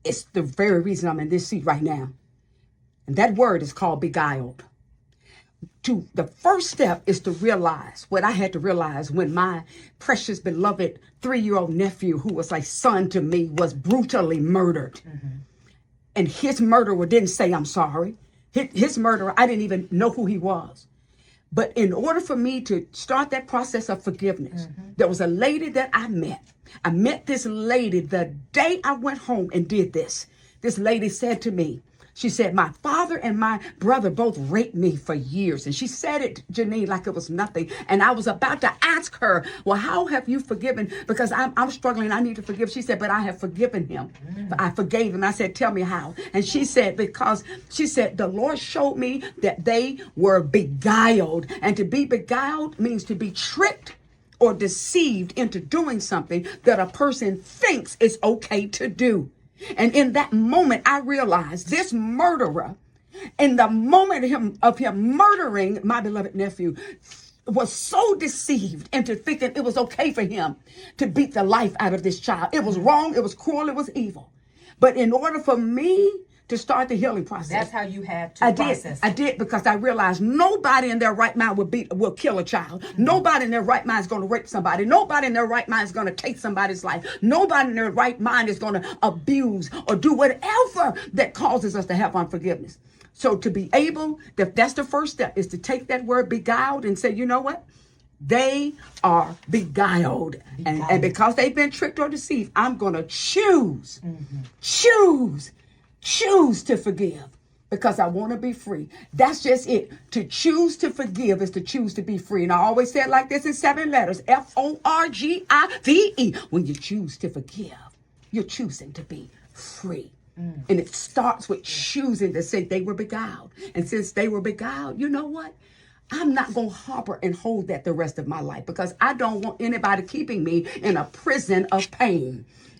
It's the very reason I'm in this seat right now. And that word is called beguiled. The first step is to realize what I had to realize when my precious beloved 3-year-old nephew, who was like son to me, was brutally murdered. And his murderer didn't say, I'm sorry. His murderer, I didn't even know who he was. But in order for me to start that process of forgiveness, there was a lady that I met. I met this lady the day I went home and did this. This lady said to me, she said, my father and my brother both raped me for years. And she said it, Janine, like it was nothing. And I was about to ask her, well, how have you forgiven? Because I'm struggling. I need to forgive. She said, but I have forgiven him. I forgave him. I said, tell me how. And she said, because she said, the Lord showed me that they were beguiled. And to be beguiled means to be tricked or deceived into doing something that a person thinks is okay to do. And in that moment, I realized this murderer, in the moment of him murdering my beloved nephew, was so deceived into thinking it was okay for him to beat the life out of this child. It was wrong, it was cruel, it was evil. But in order for me to start the healing process, that's how you had to process. I did because I realized nobody in their right mind will kill a child. Nobody in their right mind is going to rape somebody. Nobody in their right mind is going to take somebody's life. Nobody in their right mind is going to abuse or do whatever that causes us to have unforgiveness. So to be able, that's the first step, is to take that word beguiled and say, you know what? They are beguiled. And because they've been tricked or deceived, I'm going to choose to forgive because I want to be free. That's just it. To choose to forgive is to choose to be free. And I always say it like this in 7 letters, FORGIVE. When you choose to forgive, you're choosing to be free. And it starts with choosing to say they were beguiled. And since they were beguiled, you know what? I'm not going to harbor and hold that the rest of my life because I don't want anybody keeping me in a prison of pain.